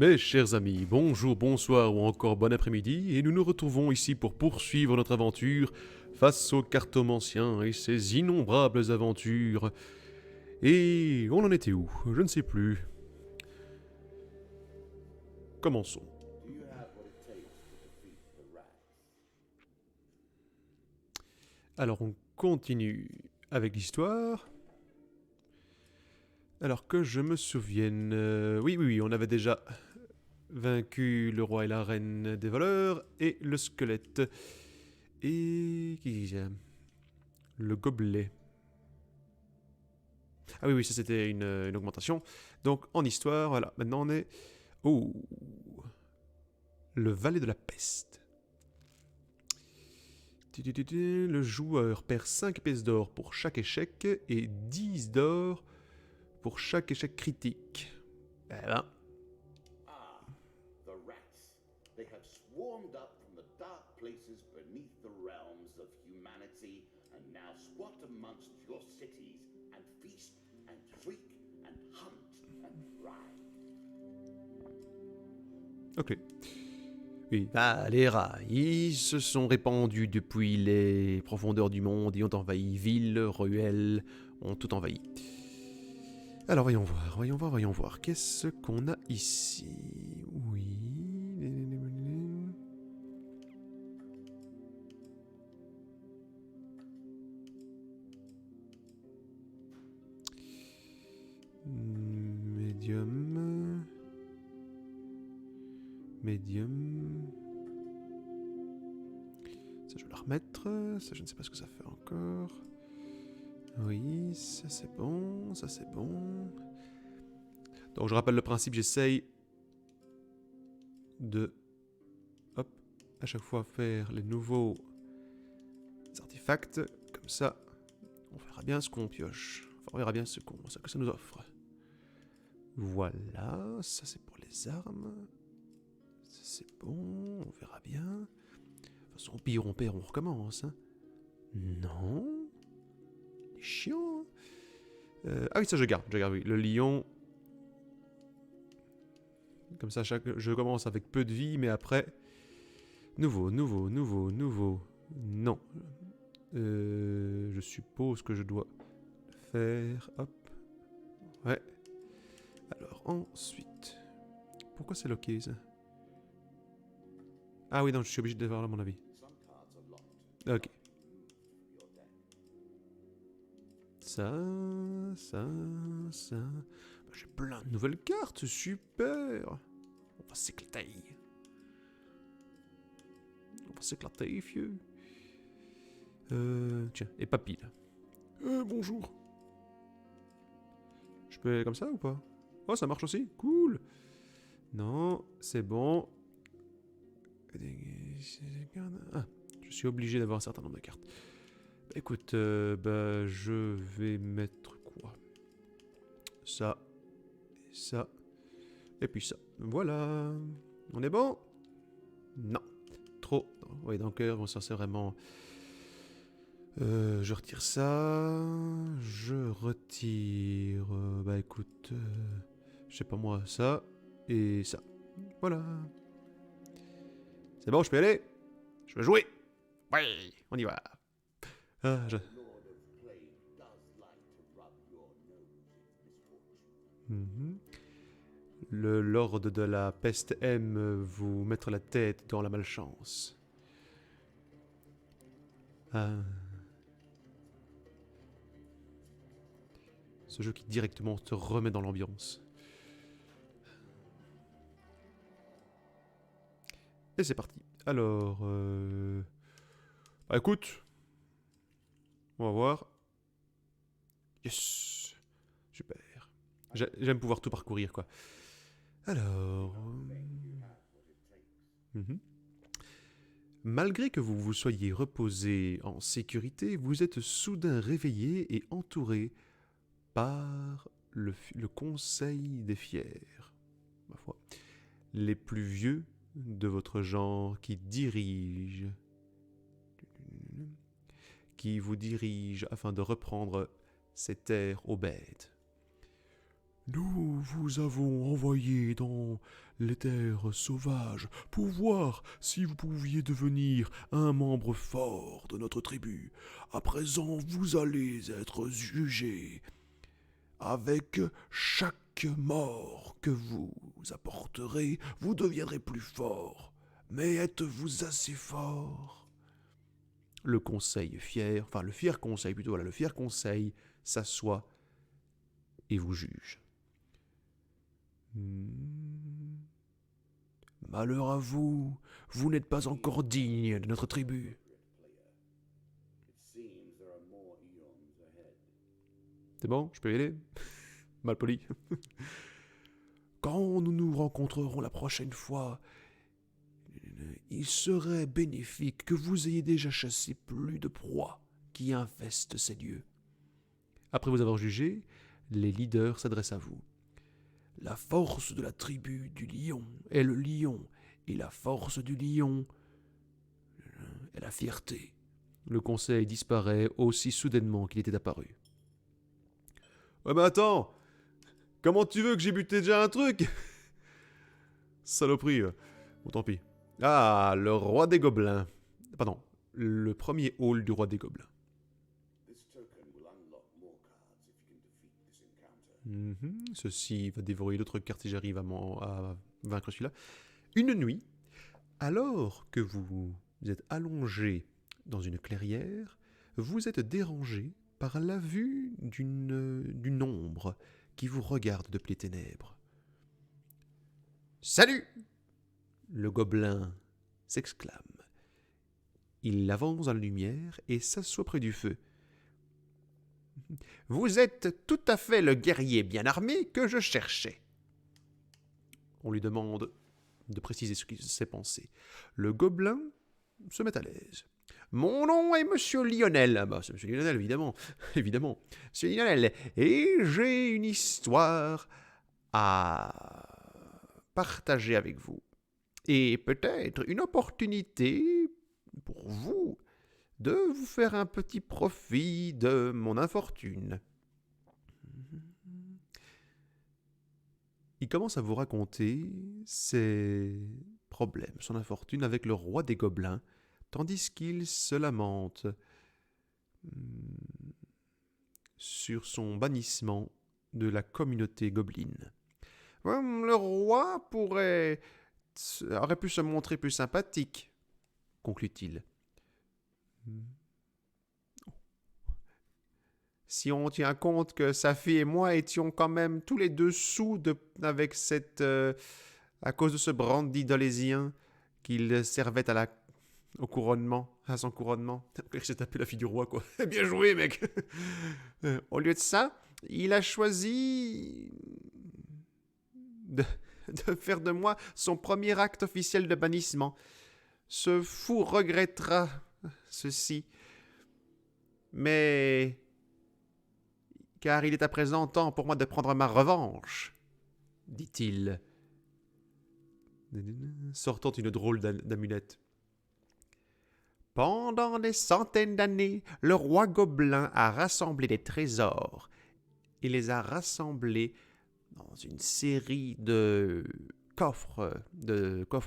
Mes chers amis, bonjour, bonsoir ou encore bon après-midi, et nous nous retrouvons ici pour poursuivre notre aventure face aux cartomanciens et ses innombrables aventures. Et on en était où? Je ne sais plus. Commençons. Alors on continue avec l'histoire. Alors que je me souvienne... oui, on avait déjà vaincu le roi et la reine des voleurs et le squelette. Et... qui disait le gobelet. Ah oui, ça c'était une augmentation. Donc en histoire, voilà, maintenant on est... Oh, le valet de la peste. Le joueur perd 5 pièces d'or pour chaque échec et 10 d'or pour chaque échec critique. Voilà. Ah, the rats. They have swarmed up from the dark places beneath the realms of humanity and now squat amongst your cities and feast and shriek and hunt and ride. Ok. Oui, les rats, ils se sont répandus depuis les profondeurs du monde et ont envahi villes, ruelles, ont tout envahi. Alors voyons voir. Qu'est-ce qu'on a ici? Oui. Médium. Ça, je vais la remettre. Ça, je ne sais pas ce que ça fait encore. Oui, ça c'est bon. Donc, je rappelle le principe, j'essaye de, hop, à chaque fois faire les nouveaux artefacts. Comme ça, on verra bien ce qu'on pioche. Enfin, on verra bien ce que ça nous offre. Voilà, ça c'est pour les armes. Ça c'est bon, on verra bien. De toute façon, pire on perd, on recommence. Hein. Non. C'est chiant. Ah oui, ça je garde, oui. Le lion. Comme ça, je commence avec peu de vie, mais après... Nouveau. Non. Je suppose que je dois faire... Hop. Ouais. Alors, ensuite... Pourquoi c'est locké, ça? Ah oui, non, je suis obligé de le faire là, à mon avis. Ok. Ça... Bah, j'ai plein de nouvelles cartes, super. On va s'éclater. Fieu. Tiens, et papy, là. Bonjour. Je peux aller comme ça ou pas? Oh, ça marche aussi, cool. Non, c'est bon. Ah, je suis obligé d'avoir un certain nombre de cartes. Bah, écoute, je vais mettre quoi? Ça, et ça, et puis ça. Voilà. On est bon? Non. Trop. Oui, dans le cœur, bon, ça c'est vraiment... je retire ça. Je retire... bah écoute... je sais pas moi, ça. Et ça. Voilà. C'est bon, je peux y aller? Je veux jouer. Ouais, on y va. Ah, je... Mhm. Le lord de la peste aime vous mettre la tête dans la malchance. Ah. Ce jeu qui directement te remet dans l'ambiance. Et c'est parti. Alors, bah écoute, on va voir. Yes, super. J'aime pouvoir tout parcourir, quoi. Alors, mhm. Malgré que vous vous soyez reposé en sécurité, vous êtes soudain réveillé et entouré par le conseil des fiers, ma foi. Les plus vieux de votre genre qui vous dirigent afin de reprendre ces terres aux bêtes. Nous vous avons envoyé dans les terres sauvages pour voir si vous pouviez devenir un membre fort de notre tribu. À présent, vous allez être jugé. Avec chaque mort que vous apporterez, vous deviendrez plus fort. Mais êtes-vous assez fort? Le conseil fier, enfin le fier conseil plutôt, voilà, le fier conseil s'assoit et vous juge. Malheur à vous, vous n'êtes pas encore digne de notre tribu. C'est bon, je peux y aller? Mal poli. Quand nous nous rencontrerons la prochaine fois, il serait bénéfique que vous ayez déjà chassé plus de proies qui infestent ces lieux. Après vous avoir jugé, les leaders s'adressent à vous. La force de la tribu du lion est le lion, et la force du lion est la fierté. Le conseil disparaît aussi soudainement qu'il était apparu. Ouais mais attends, comment tu veux que j'ai buté déjà un truc? Saloperie, bon tant pis. Ah, le roi des gobelins. Pardon, le premier hall du roi des gobelins. Ceci va dévorer d'autres cartes si j'arrive à vaincre celui-là. Une nuit, alors que vous êtes allongé dans une clairière, vous êtes dérangé par la vue d'une ombre qui vous regarde depuis les ténèbres. « Salut !» Le gobelin s'exclame. Il avance dans la lumière et s'assoit près du feu. « Vous êtes tout à fait le guerrier bien armé que je cherchais. » On lui demande de préciser ce qu'il s'est pensé. Le gobelin se met à l'aise. « Mon nom est Monsieur Lionel. » Ah bah, c'est Monsieur Lionel, évidemment. Évidemment. Monsieur Lionel. Et j'ai une histoire à partager avec vous. Et peut-être une opportunité pour vous de vous faire un petit profit de mon infortune. Il commence à vous raconter ses problèmes, son infortune avec le roi des gobelins, tandis qu'il se lamente sur son bannissement de la communauté gobeline. Le roi aurait pu se montrer plus sympathique, conclut-il. Si on tient compte que sa fille et moi étions quand même tous les deux sous avec cette... à cause de ce brandy dolésien qu'il servait au couronnement, à son couronnement. Il s'est tapé la fille du roi, quoi. Bien joué, mec. Au lieu de ça, il a choisi de faire de moi son premier acte officiel de bannissement. Ce fou regrettera ceci. Mais... car il est à présent temps pour moi de prendre ma revanche, dit-il, sortant une drôle d'amulette. Pendant des centaines d'années, le roi gobelin a rassemblé des trésors et les a rassemblés dans une série de coffres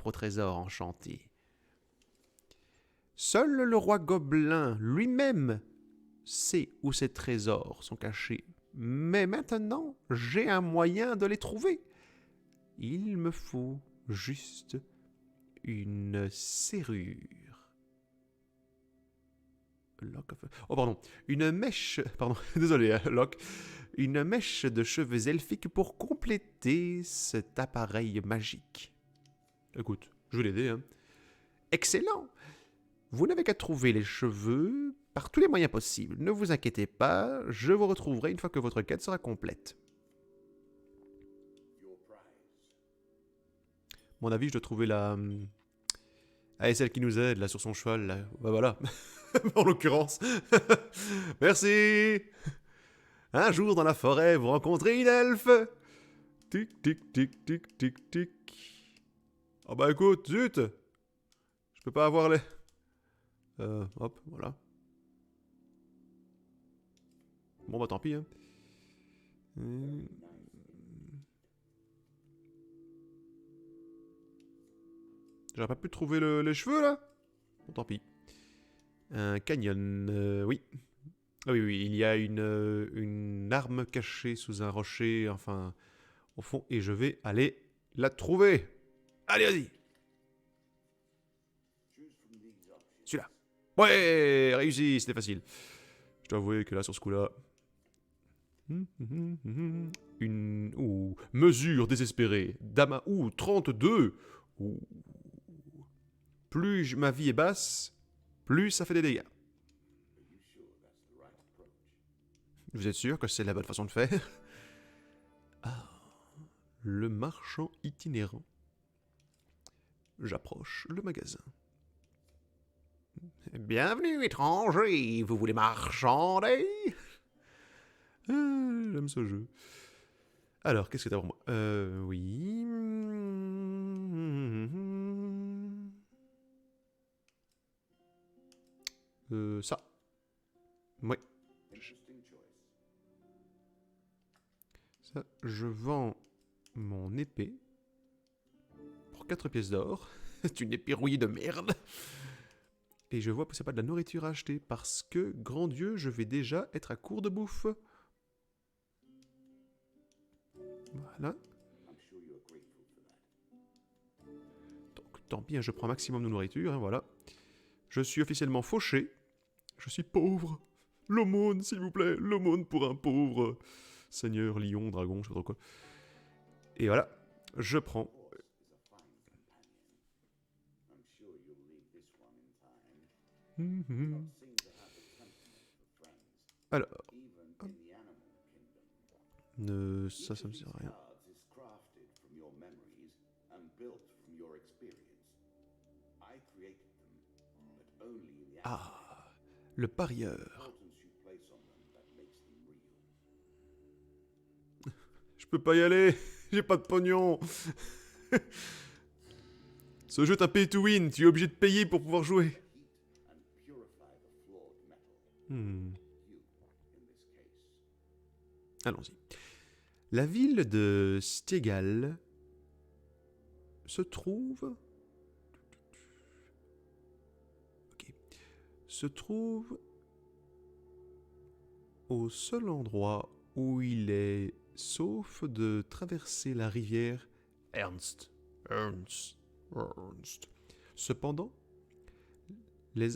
au trésor enchantés. Seul le roi gobelin lui-même sait où ces trésors sont cachés. Mais maintenant, j'ai un moyen de les trouver. Il me faut juste une serrure. Oh, pardon. Une mèche... Pardon, désolé, Locke. Une mèche de cheveux elfiques pour compléter cet appareil magique. Écoute, je vais l'aider, hein. Excellent! Vous n'avez qu'à trouver les cheveux par tous les moyens possibles. Ne vous inquiétez pas, je vous retrouverai une fois que votre quête sera complète. Mon avis, je dois trouver la... Ah, et celle qui nous aide, là, sur son cheval, là. Bah voilà. En l'occurrence. Merci. Un jour, dans la forêt, vous rencontrez une elfe. Tic, tic, tic, tic, tic, tic. Ah bah écoute, zut. Je peux pas avoir les... hop, voilà. Bon bah tant pis, hein. J'aurais pas pu trouver les cheveux, là? Bon, tant pis. Un canyon, oui. Ah oui, oui, il y a une arme cachée sous un rocher, enfin, au fond, et je vais aller la trouver. Allez, vas-y. Celui-là. Ouais, réussi, c'était facile. Je dois avouer que là, sur ce coup-là... Une... Ouh, mesure désespérée. Dama... Ouh, 32. Ouh. Plus ma vie est basse, plus ça fait des dégâts. Vous êtes sûr que c'est la bonne façon de faire? Ah, le marchand itinérant. J'approche le magasin. Bienvenue, étranger. Vous voulez marchander? J'aime ce jeu. Alors, qu'est-ce que t'as pour moi? Oui. Ça. Oui. Ça, je vends mon épée pour 4 pièces d'or. C'est une épée rouillée de merde. Et je vois que c'est pas de la nourriture à acheter parce que, grand Dieu, je vais déjà être à court de bouffe. Voilà. Donc, tant pis, hein, je prends un maximum de nourriture, hein, voilà. Je suis officiellement fauché. Je suis pauvre. L'aumône, s'il vous plaît. L'aumône pour un pauvre. Seigneur, lion, dragon, je sais pas trop quoi. Et voilà, je prends. Alors. Ça me sert à rien. Ah, le parieur. Je peux pas y aller, j'ai pas de pognon. Ce jeu est un pay to win, tu es obligé de payer pour pouvoir jouer. Allons-y. La ville de Stiegal se trouve... Ok. Se trouve au seul endroit où il est sauf de traverser la rivière Ernst. Cependant, les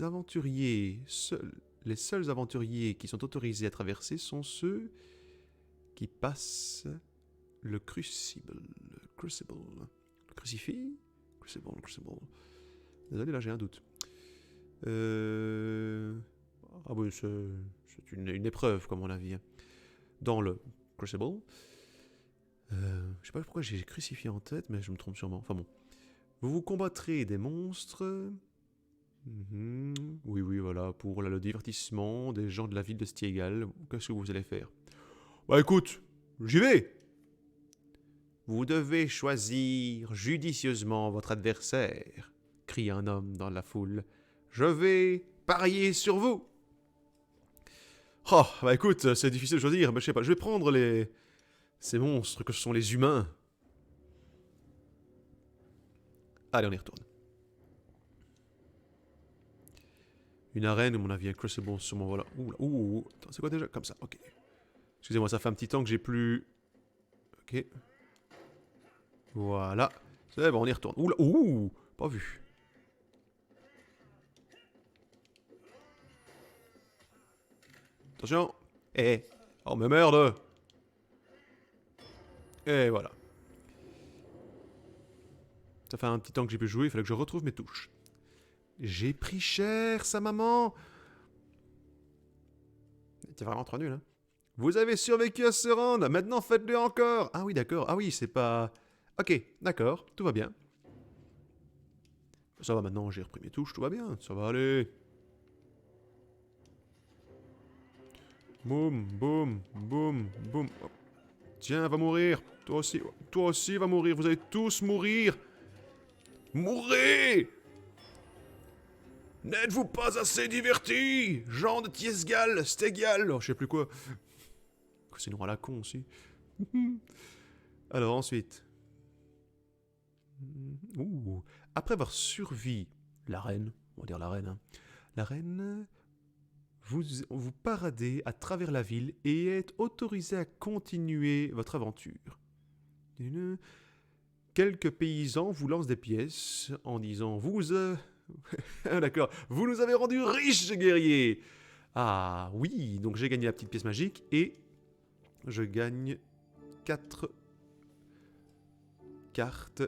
seuls aventuriers qui sont autorisés à traverser sont ceux qui passent le crucible. Le crucifix? Crucible. Désolé, là j'ai un doute. Ah oui, c'est une épreuve, comme on a vu. Dans le crucible. Je sais pas pourquoi j'ai crucifié en tête, mais je me trompe sûrement. Enfin bon. Vous combattrez des monstres. Oui, voilà, pour le divertissement des gens de la ville de Stiegal. Qu'est-ce que vous allez faire? Bah écoute, j'y vais. Vous devez choisir judicieusement votre adversaire, crie un homme dans la foule. Je vais parier sur vous. Oh, bah écoute, c'est difficile de choisir, mais je sais pas, je vais prendre ces monstres que sont les humains. Allez, on y retourne. Une arène, à mon avis, un crucible sur mon voilà. Ouh, attends, c'est quoi déjà? Comme ça, ok. Excusez-moi, ça fait un petit temps que j'ai plus... Ok. Voilà. C'est bon, on y retourne. Ouh, pas vu. Attention. Oh, mais merde. Et voilà. Ça fait un petit temps que j'ai pu jouer, il fallait que je retrouve mes touches. J'ai pris cher, sa maman. T'es vraiment trop nul, hein. Vous avez survécu à ce round, maintenant faites-le encore. Ah oui, d'accord. Ah oui, c'est pas... Ok, d'accord, tout va bien. Ça va maintenant, j'ai repris mes touches, tout va bien, ça va aller. Boum, boum, boum, boum. Oh. Tiens, va mourir. Toi aussi va mourir, vous allez tous mourir. Mourrez! N'êtes-vous pas assez divertis? Jean de Tiesgal, Stegal, oh, je sais plus quoi. C'est une roi à la con aussi. Alors ensuite... Ouh. Après avoir survécu la reine, on va dire la reine, hein, la reine, vous paradez à travers la ville et êtes autorisé à continuer votre aventure. Quelques paysans vous lancent des pièces en disant ah, d'accord, vous nous avez rendu riches, guerriers. Ah oui, donc j'ai gagné la petite pièce magique et je gagne 4 cartes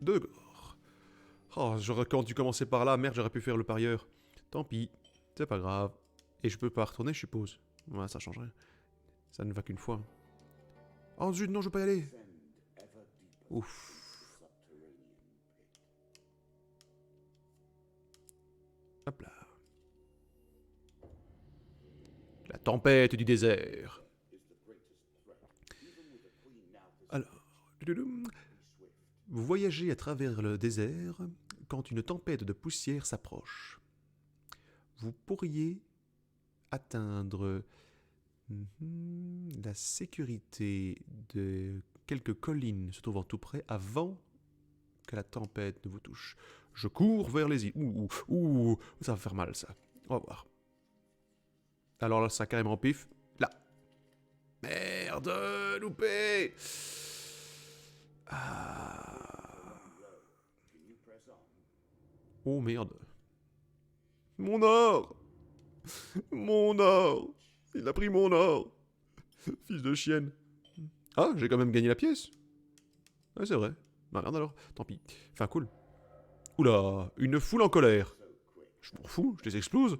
de gore. Oh, quand tu commençais par là, merde, j'aurais pu faire le parieur. Tant pis, c'est pas grave. Et je peux pas retourner, je suppose. Ouais, ça change rien. Ça ne va qu'une fois. Oh zut, non, je peux pas y aller. Ouf. Hop là. La tempête du désert. Alors, vous voyagez à travers le désert quand une tempête de poussière s'approche. Vous pourriez atteindre la sécurité de quelques collines se trouvant tout près avant que la tempête ne vous touche. Je cours vers les îles. Ouh, ça va faire mal ça. On va voir. Alors là, ça carrément pif. Là. Merde, loupé. Ah. Oh merde. Mon or. Mon or. Il a pris mon or. Fils de chienne. Ah, j'ai quand même gagné la pièce. Ouais, c'est vrai. Bah merde alors, tant pis. Enfin, cool. Oula, une foule en colère. Je m'en fous, je les explose.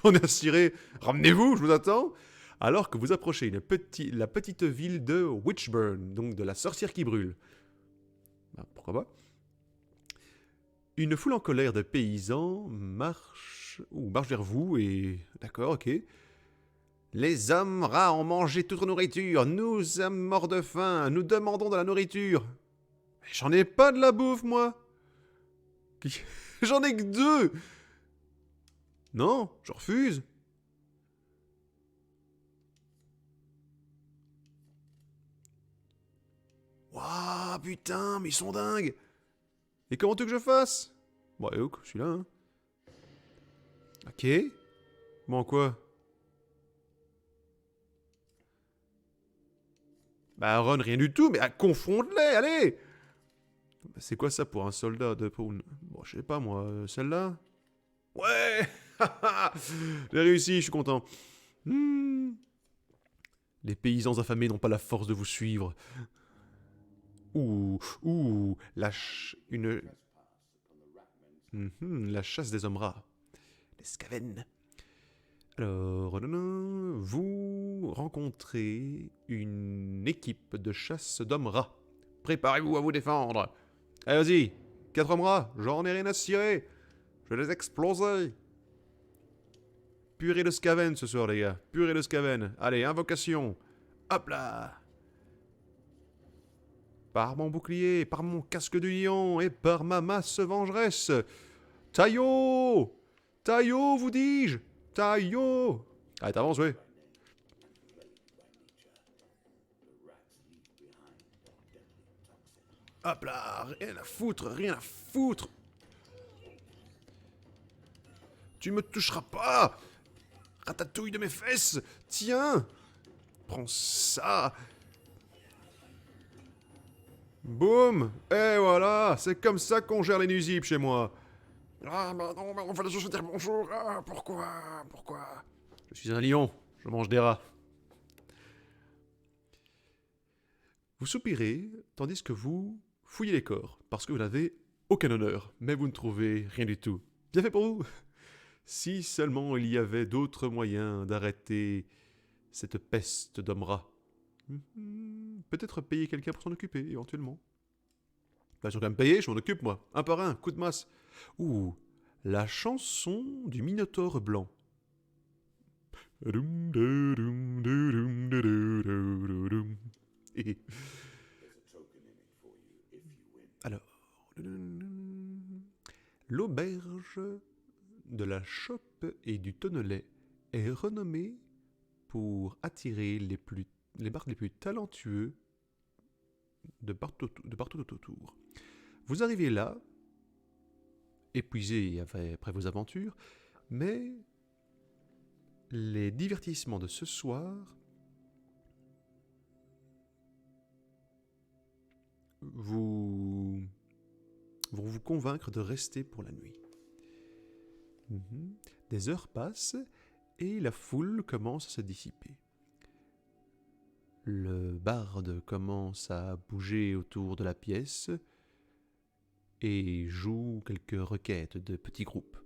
J'en ai assuré. Ramenez-vous, je vous attends. Alors que vous approchez la petite ville de Witchburn, donc de la sorcière qui brûle. Bah, pourquoi pas. Une foule en colère de paysans marche vers vous et... D'accord, ok. Les hommes rats ont mangé toute nourriture. Nous sommes morts de faim. Nous demandons de la nourriture. Mais j'en ai pas de la bouffe, moi. J'en ai que 2. Non, je refuse. Waouh, putain, mais ils sont dingues. Et comment tu veux que je fasse? Bon, et où, celui-là, hein. Ok. Bon, quoi? Bah, Ron, rien du tout, mais confonde-les, allez! C'est quoi ça pour un soldat de Prune? Bon, je sais pas, moi, celle-là? Ouais! J'ai réussi, je suis content. Les paysans affamés n'ont pas la force de vous suivre. La chasse des hommes rats. Les Skaven. Alors, vous rencontrez une équipe de chasse d'hommes rats. Préparez-vous à vous défendre. Allez, vas-y, 4 hommes rats, j'en ai rien à cirer. Je vais les exploser. Purée de Skaven ce soir, les gars. Purée de Skaven. Allez, invocation. Hop là. Par mon bouclier, par mon casque de lion et par ma masse vengeresse. Taillot! Taillot, vous dis-je! Taillot! Allez, t'avances, ouais. Hop là, rien à foutre, rien à foutre. Tu me toucheras pas. Ratatouille de mes fesses. Tiens. Prends ça. Boum. Et voilà, c'est comme ça qu'on gère les nuisibles chez moi. Ah, bah non, mais on fallait juste dire bonjour. Ah, pourquoi? Je suis un lion, je mange des rats. Vous soupirez, tandis que vous fouillez les corps, parce que vous n'avez aucun honneur, mais vous ne trouvez rien du tout. Bien fait pour vous. Si seulement il y avait d'autres moyens d'arrêter cette peste d'hommes rats. Peut-être payer quelqu'un pour s'en occuper, éventuellement. Bah, je vais quand même payer, je m'en occupe, moi. Un par un, coup de masse. Ouh, la chanson du Minotaure blanc. Alors, l'auberge de la chope et du tonnelet est renommée pour attirer les bardes les plus talentueux de partout autour. Vous arrivez là, épuisé après vos aventures, mais les divertissements de ce soir vont vous convaincre de rester pour la nuit. Des heures passent et la foule commence à se dissiper. Le barde commence à bouger autour de la pièce et joue quelques requêtes de petits groupes.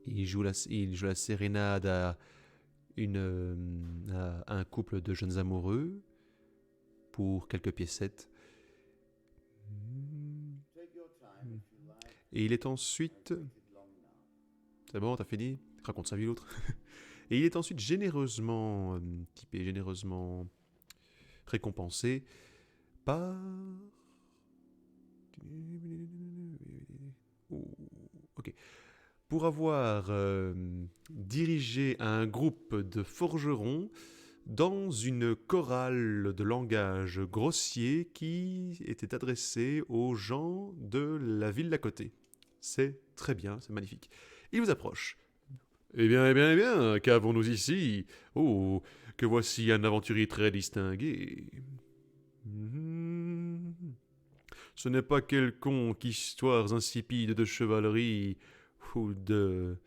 Il joue la sérénade à un couple de jeunes amoureux pour quelques piécettes. Et il est ensuite... C'est bon, t'as fini? Raconte sa vie l'autre. Et il est ensuite généreusement typé, généreusement récompensé par... Ok. Pour avoir dirigé un groupe de forgerons dans une chorale de langage grossier qui était adressée aux gens de la ville d'à côté. C'est très bien, c'est magnifique. Il vous approche. Eh bien, qu'avons-nous ici? Oh, que voici un aventurier très distingué. Ce n'est pas quelconque histoire insipide de chevalerie ou de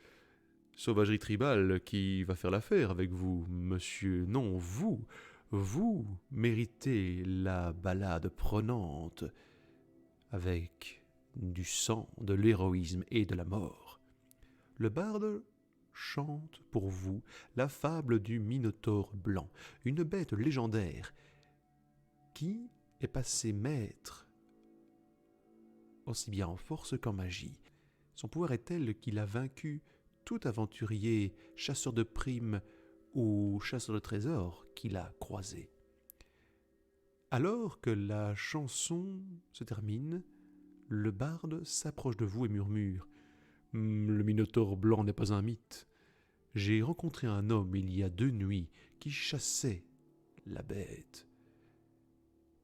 sauvagerie tribale qui va faire l'affaire avec vous, monsieur. Non, vous méritez la ballade prenante avec du sang, de l'héroïsme et de la mort. Le barde chante pour vous la fable du Minotaure blanc, une bête légendaire qui est passée maître aussi bien en force qu'en magie. Son pouvoir est tel qu'il a vaincu tout aventurier, chasseur de primes ou chasseur de trésors qu'il a croisé. Alors que la chanson se termine, le barde s'approche de vous et murmure « Le Minotaure blanc n'est pas un mythe. J'ai rencontré un homme il y a 2 nuits qui chassait la bête.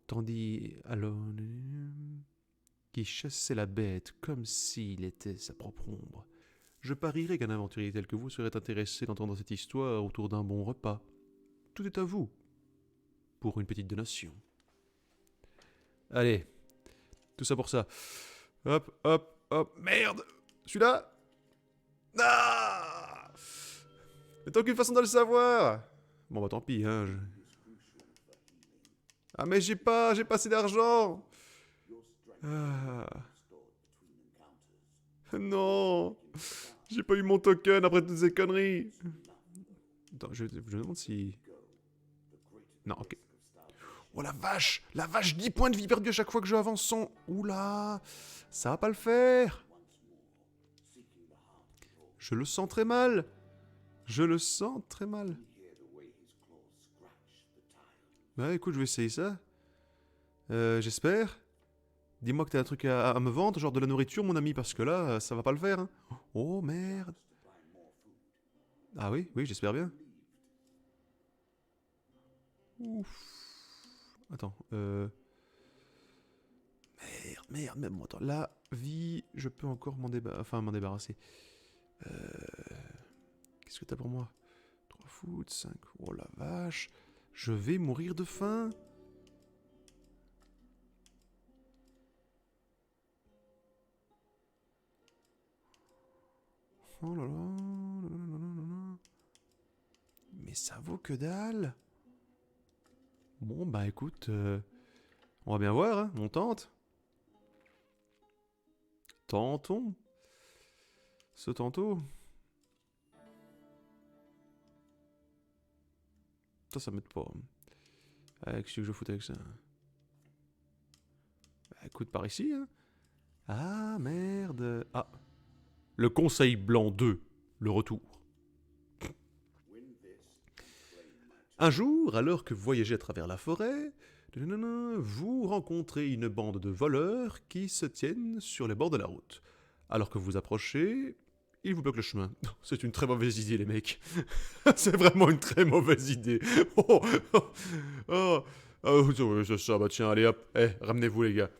Tandis alors qui chassait la bête comme s'il était sa propre ombre. Je parierais qu'un aventurier tel que vous serait intéressé d'entendre cette histoire autour d'un bon repas. Tout est à vous, pour une petite donation. Allez, tout ça pour ça. Hop, hop, hop, merde! Celui-là? Ah! Mais t'as aucune façon de le savoir! Bon bah tant pis, hein. Ah mais j'ai pas assez d'argent! Ah. Non! J'ai pas eu mon token après toutes ces conneries! Attends, je me demande si... Non, ok. Oh la vache! La vache, 10 points de vie perdus à chaque fois que je avance son... Oula! Ça va pas le faire! Je le sens très mal! Je le sens très mal. Bah écoute, je vais essayer ça. J'espère. Dis-moi que t'as un truc à me vendre, genre de la nourriture, mon ami, parce que là, ça va pas le faire. Hein. Oh merde. Ah oui, j'espère bien. Ouf. Attends, Merde, bon, attends, la vie, je peux encore m'en débarrasser. Qu'est-ce que t'as pour moi? 3 foot, 5, oh la vache. Je vais mourir de faim. Oh là là. Mais ça vaut que dalle. Bon, bah écoute, on va bien voir, hein, on tente. Tentons. Ce tantôt. Ça m'aide pas. Qu'est-ce que je fous avec ça? Bah écoute, par ici, hein. Ah, merde. Ah. Le Conseil Blanc 2, le retour. Un jour, alors que vous voyagez à travers la forêt, vous rencontrez une bande de voleurs qui se tiennent sur les bords de la route. Alors que vous approchez, ils vous bloquent le chemin. C'est une très mauvaise idée, les mecs. C'est vraiment une très mauvaise idée. C'est ça, bah tiens, allez hop, ramenez-vous les gars.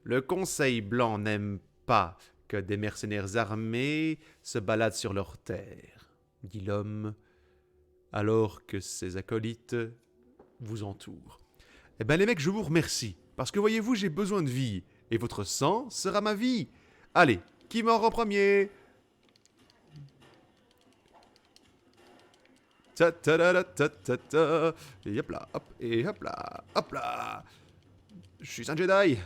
Le Conseil blanc n'aime pas que des mercenaires armés se baladent sur leurs terres, dit l'homme, alors que ses acolytes vous entourent. Eh ben les mecs, je vous remercie, parce que voyez-vous, j'ai besoin de vie, et votre sang sera ma vie. Allez, qui meurt en premier? Ta ta ta ta ta ta. Et hop là, hop, et hop là, hop là. Je suis un Jedi.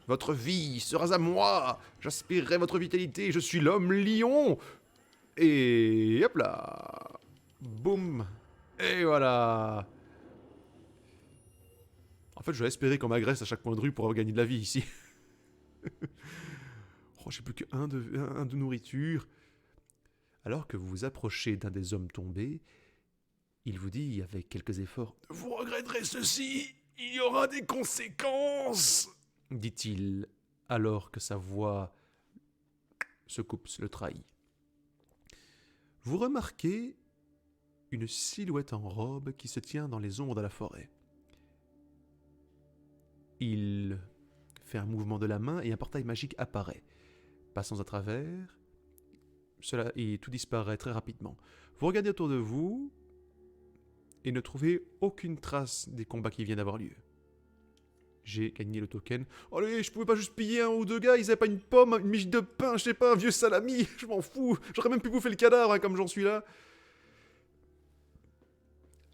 Votre vie sera à moi. J'aspirerai votre vitalité. Je suis l'homme lion. Et hop là. Boum. Et voilà. En fait, je vais espérer qu'on m'agresse à chaque point de rue pour regagner de la vie ici. Oh, j'ai plus qu'un de nourriture. Alors que vous vous approchez d'un des hommes tombés, il vous dit avec quelques efforts « Vous regretterez ceci, il y aura des conséquences !» dit-il, alors que sa voix se coupe, le trahit. Vous remarquez une silhouette en robe qui se tient dans les ombres de la forêt. Il fait un mouvement de la main et un portail magique apparaît. Passons à travers, et tout disparaît très rapidement. Vous regardez autour de vous et ne trouvez aucune trace des combats qui viennent d'avoir lieu. J'ai gagné le token. Allez, je pouvais pas juste piller un ou deux gars, ils avaient pas une pomme, une miche de pain, je sais pas, un vieux salami, je m'en fous, j'aurais même pu bouffer le cadavre hein, comme j'en suis là.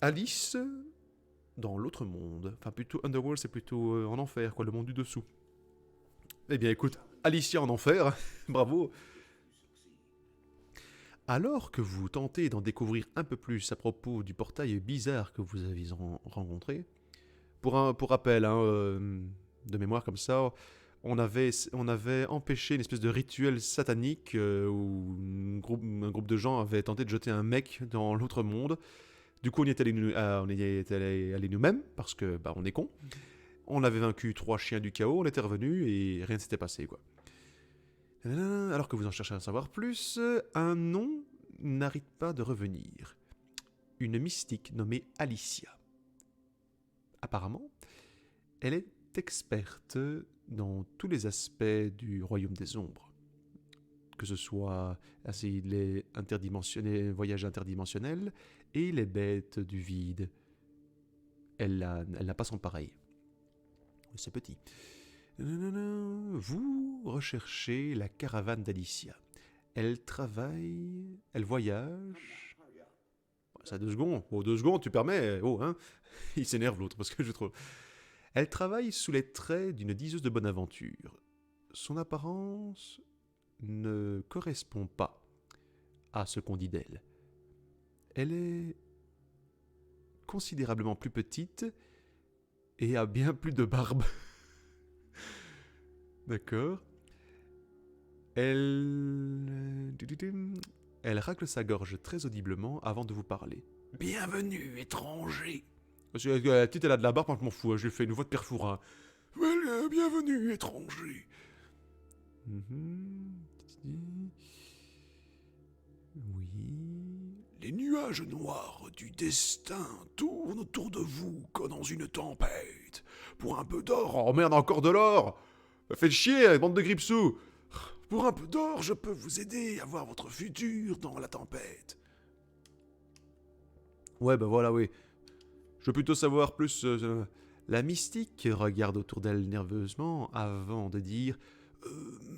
Alice, dans l'autre monde, enfin plutôt Underworld, c'est plutôt en enfer, quoi, le monde du dessous. Eh bien écoute, Alicia en enfer, bravo. Alors que vous tentez d'en découvrir un peu plus à propos du portail bizarre que vous avez rencontré, pour rappel, de mémoire comme ça, on avait empêché une espèce de rituel satanique où un groupe de gens avait tenté de jeter un mec dans l'autre monde. Du coup, on y est allé nous-mêmes, parce que on est cons. On avait vaincu 3 chiens du chaos, on était revenus et rien ne s'était passé, quoi. Alors que vous en cherchez à en savoir plus, un nom n'arrête pas de revenir. Une mystique nommée Alicia. Apparemment, elle est experte dans tous les aspects du royaume des ombres. Que ce soit les voyages interdimensionnels et les bêtes du vide. Elle n'a pas son pareil. C'est petit. Vous recherchez la caravane d'Alicia. Elle travaille, elle voyage. Ça 2 secondes. Oh, 2 secondes, tu permets. Oh, hein. Il s'énerve l'autre parce que je trouve. Elle travaille sous les traits d'une diseuse de bonne aventure. Son apparence ne correspond pas à ce qu'on dit d'elle. Elle est considérablement plus petite et a bien plus de barbe. D'accord. Elle racle sa gorge très audiblement avant de vous parler. Bienvenue, étranger. La petite, elle a de la barbe, moi je m'en fous, je lui fais une voix de perfourin. Bienvenue, étranger. Oui. Les nuages noirs du destin tournent autour de vous comme dans une tempête. Pour un peu d'or. Oh merde, encore de l'or. Faites chier, bande de gripsous. Pour un peu d'or, je peux vous aider à voir votre futur dans la tempête. Ouais, voilà, oui. Je veux plutôt savoir plus... La mystique regarde autour d'elle nerveusement avant de dire...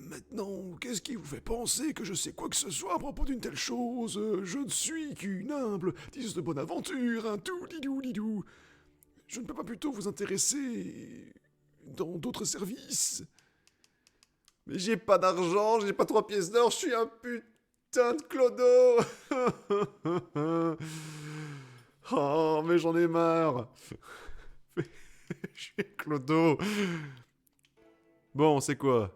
Maintenant, qu'est-ce qui vous fait penser que je sais quoi que ce soit à propos d'une telle chose? Je ne suis qu'une humble diseuse de bonne aventure, un tout lidou. Je ne peux pas plutôt vous intéresser dans d'autres services? Mais j'ai pas d'argent, j'ai pas 3 pièces d'or, je suis un putain de clodo. Oh, mais j'en ai marre. Je suis clodo. Bon, c'est quoi?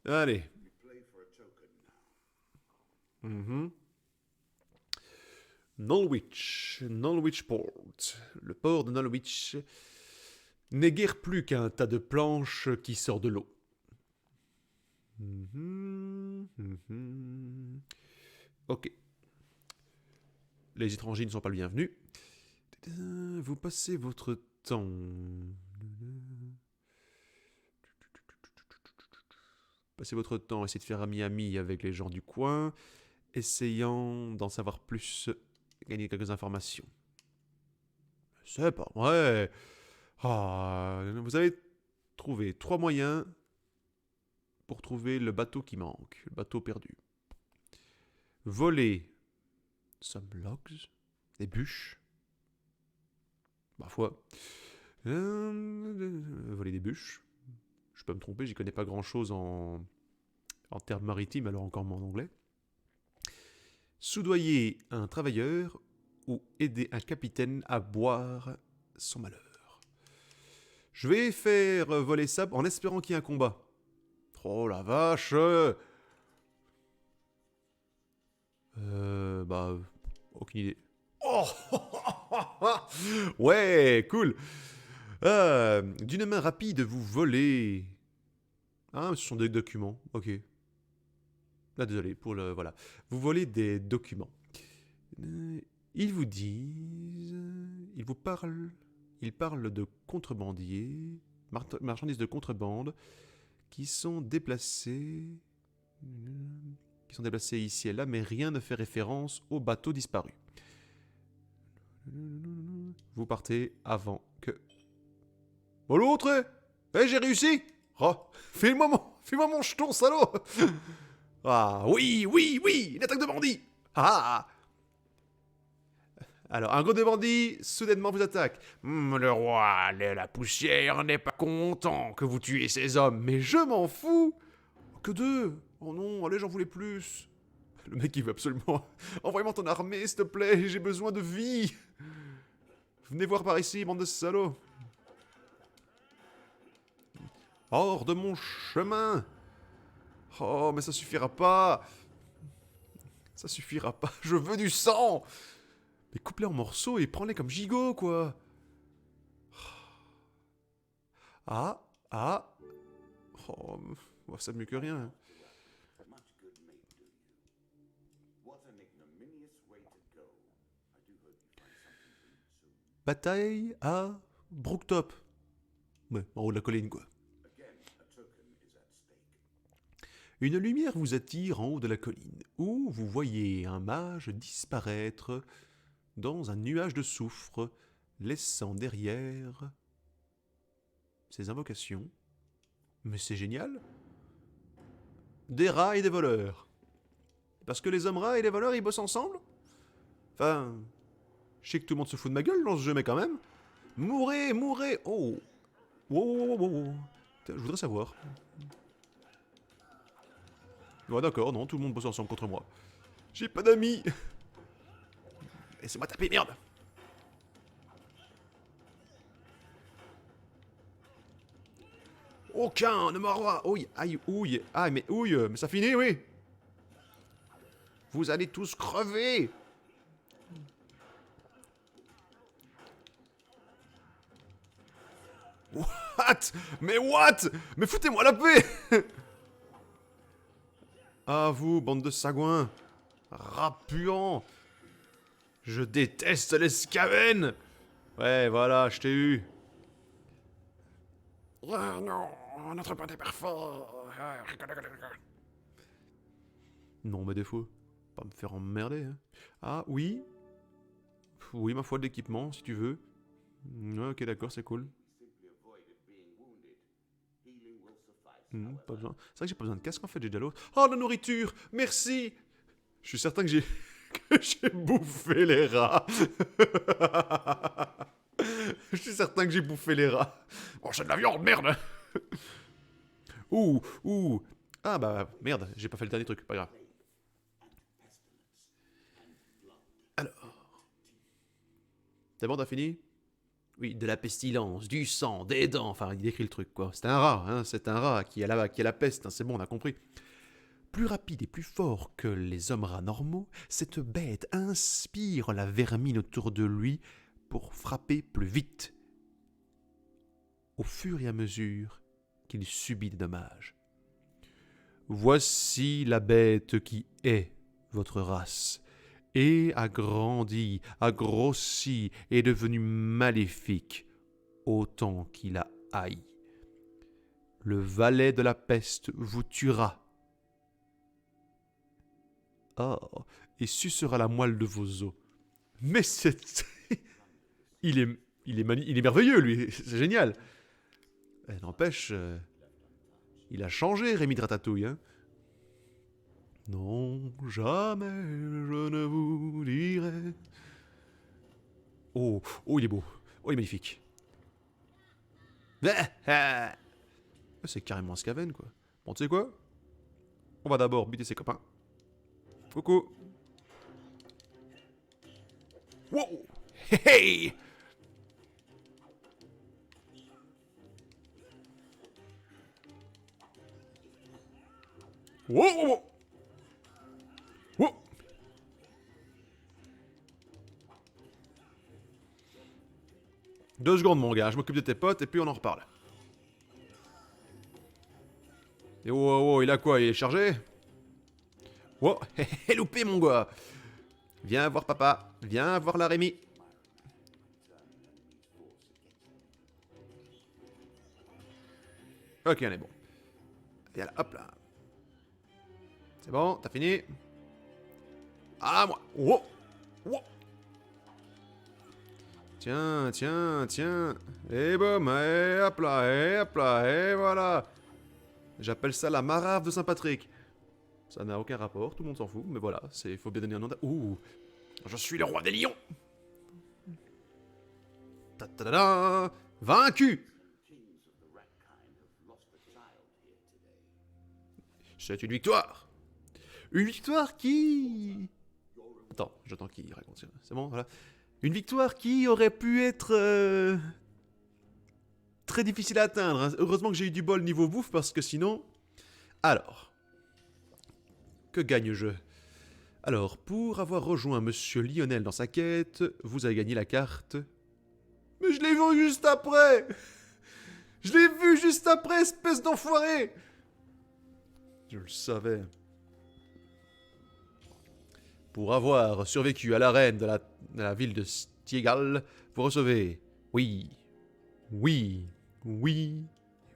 Allez. Nolwich Port. Le port de Nolwich n'est guère plus qu'un tas de planches qui sort de l'eau. Ok. Les étrangers ne sont pas le bienvenu. Vous passez votre temps... Passez votre temps à essayer de faire ami-ami avec les gens du coin, essayant d'en savoir plus, gagner quelques informations. C'est pas vrai. Ah, vous avez trouvé 3 moyens pour trouver le bateau qui manque, le bateau perdu. Voler some logs, des bûches, parfois. Voler des bûches. Je peux me tromper, j'y connais pas grand-chose en termes maritimes, alors encore moins en anglais. Soudoyer un travailleur ou aider un capitaine à boire son malheur. Je vais faire voler ça en espérant qu'il y ait un combat. Oh la vache. Bah, aucune idée. Oh. Ouais, cool. D'une main rapide, vous volez. Ah, ce sont des documents. Ok. Ah, désolé pour le... Voilà. Vous volez des documents. Ils vous disent... Ils vous parlent... Ils parlent de contrebandiers, marchandises de contrebande, qui sont déplacés ici et là, mais rien ne fait référence au bateau disparu. Vous partez avant que... Oh l'autre! Eh, j'ai réussi! Oh, file-moi mon jeton, salaud! Ah, oui, une attaque de bandit! Ah! Alors, un gros de bandits, soudainement vous attaque. Le roi de la poussière n'est pas content que vous tuiez ces hommes, mais je m'en fous! Que deux! Oh non, allez, j'en voulais plus! Le mec, il veut absolument... Envoie-moi ton armée, s'il te plaît, j'ai besoin de vie! Venez voir par ici, bande de salauds! Hors de mon chemin! Oh, mais ça suffira pas! Ça suffira pas, je veux du sang! Mais coupe-les en morceaux et prends-les comme gigot, quoi! Ah! Oh, ça mieux que rien. Bataille à Brooktop. Ouais, en haut de la colline, quoi. Une lumière vous attire en haut de la colline, où vous voyez un mage disparaître dans un nuage de soufre, laissant derrière ses invocations. Mais c'est génial! Des rats et des voleurs. Parce que les hommes rats et les voleurs, ils bossent ensemble? Enfin, je sais que tout le monde se fout de ma gueule dans ce jeu, mais quand même. Mourez! Oh! Wow. Je voudrais savoir. Ouais, d'accord, non, tout le monde bosse ensemble contre moi. J'ai pas d'amis! Laissez-moi taper, merde! Aucun ne mordra! Ouille, aïe, ouille! Ah, mais ouille! Mais ça finit, oui! Vous allez tous crever! What? Mais what? Mais foutez-moi la paix! Ah, vous, bande de sagouins! Rapuant! Je déteste les scaven! Ouais, voilà, je t'ai eu. Non, notre pote est parfait. Non, mes défauts. Pas me faire emmerder. Hein. Ah, oui. Oui, ma foi de l'équipement, si tu veux. Ok, d'accord, c'est cool. Pas besoin. C'est vrai que j'ai pas besoin de casque en fait, j'ai déjà l'autre. Oh, la nourriture! Merci! Je suis certain que j'ai bouffé les rats. Je suis certain que j'ai bouffé les rats. Oh, c'est de la viande, merde! Ouh. Ah bah merde, j'ai pas fait le dernier truc, pas grave. Alors. C'est bon, t'as fini? Oui, de la pestilence, du sang, des dents, enfin il décrit le truc quoi. C'est un rat, hein, c'est un rat qui a la peste, hein, c'est bon, on a compris. Plus rapide et plus fort que les hommes rats normaux, cette bête inspire la vermine autour de lui pour frapper plus vite, au fur et à mesure qu'il subit des dommages. Voici la bête qui est votre race, et a grandi, a grossi, est devenu maléfique, autant qu'il a haï. Le valet de la peste vous tuera. Oh, et sucera la moelle de vos os. Mais c'est... il est merveilleux, lui, c'est génial. N'empêche, il a changé, Rémi de Ratatouille, hein. Non, jamais je ne vous dirai. Oh, oh, il est beau. Oh, il est magnifique. C'est carrément un Skaven, quoi. Bon, tu sais quoi? On va d'abord buter ses copains. Coucou. Wow. Hey, hey. Wow, wow, wow. Wow. Deux secondes, mon gars. Je m'occupe de tes potes et puis on en reparle. Et wow, wow, wow, il a quoi? Il est chargé? Wow, hé, loupé, mon gars. Viens voir papa. Viens voir la Rémi. Ok, on est bon. Viens là, hop là. C'est bon, t'as fini? Ah, moi. Wow. Wow. Tiens, tiens, tiens. Et boum, et hop là, et voilà. J'appelle ça la marave de Saint-Patrick. Ça n'a aucun rapport, tout le monde s'en fout, mais voilà, il faut bien donner un nom. Ouh, je suis le roi des lions. Ta-ta-da-da. Vaincu. C'est une victoire. Une victoire qui... Attends, j'attends qu'il raconte. C'est bon, voilà. Une victoire qui aurait pu être... très difficile à atteindre. Hein. Heureusement que j'ai eu du bol niveau bouffe, parce que sinon... Alors... Que gagne-je? Alors, pour avoir rejoint Monsieur Lionel dans sa quête, vous avez gagné la carte... Mais je l'ai vu juste après! Je l'ai vu juste après, espèce d'enfoiré! Je le savais. Pour avoir survécu à l'arène de la ville de Stiegal, vous recevez... Oui. Oui. Oui.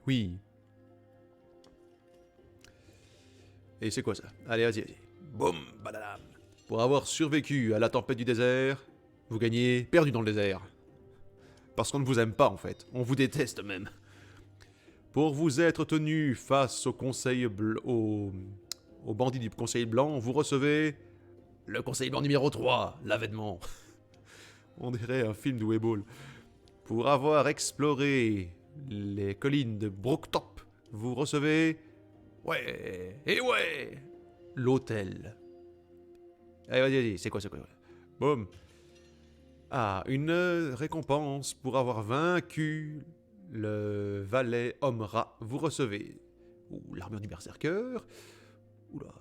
Oui. Et c'est quoi ça? Allez, vas-y, vas-y. Boum, badadam. Pour avoir survécu à la tempête du désert, vous gagnez perdu dans le désert. Parce qu'on ne vous aime pas, en fait. On vous déteste même. Pour vous être tenu face au conseil au bandit du conseil blanc, vous recevez le conseil blanc numéro 3, l'avènement. On dirait un film de Webull. Pour avoir exploré les collines de Brooktop, vous recevez... Ouais, et ouais, l'hôtel. Allez, vas-y, vas-y, c'est quoi? Boum. Ah, une récompense pour avoir vaincu le valet homme-rat. Vous recevez... Ouh, l'armure du berserker. Oula.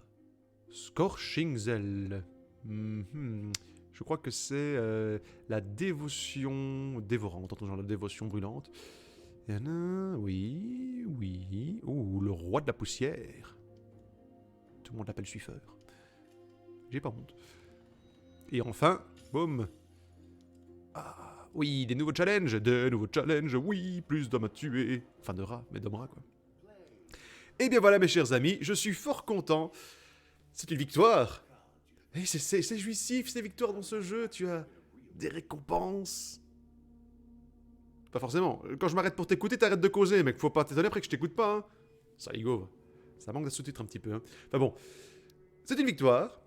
Scorching Zell. Je crois que c'est la dévotion dévorante, entend genre la dévotion brûlante. Oui, oui. Ouh, le roi de la poussière. Tout le monde l'appelle suiveur. J'ai pas honte. Et enfin, boum. Ah, oui, des nouveaux challenges, oui, plus d'hommes à tuer. Enfin, de rats, mais d'hommes rats, quoi. Et bien voilà, mes chers amis, je suis fort content. C'est une victoire. Et c'est jouissif, ces victoires dans ce jeu. Tu as des récompenses. Pas forcément. Quand je m'arrête pour t'écouter, t'arrêtes de causer, mec. Faut pas t'étonner après que je t'écoute pas, hein. Ça rigole. Ça manque de sous-titres un petit peu, hein. Enfin bon. C'est une victoire.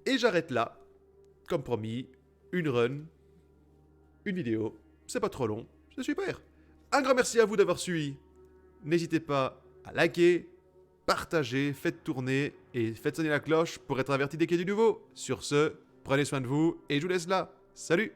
Et j'arrête là. Comme promis, une run. Une vidéo. C'est pas trop long. C'est super. Un grand merci à vous d'avoir suivi. N'hésitez pas à liker, partager, faites tourner et faites sonner la cloche pour être averti dès qu'il y a du nouveau. Sur ce, prenez soin de vous et je vous laisse là. Salut!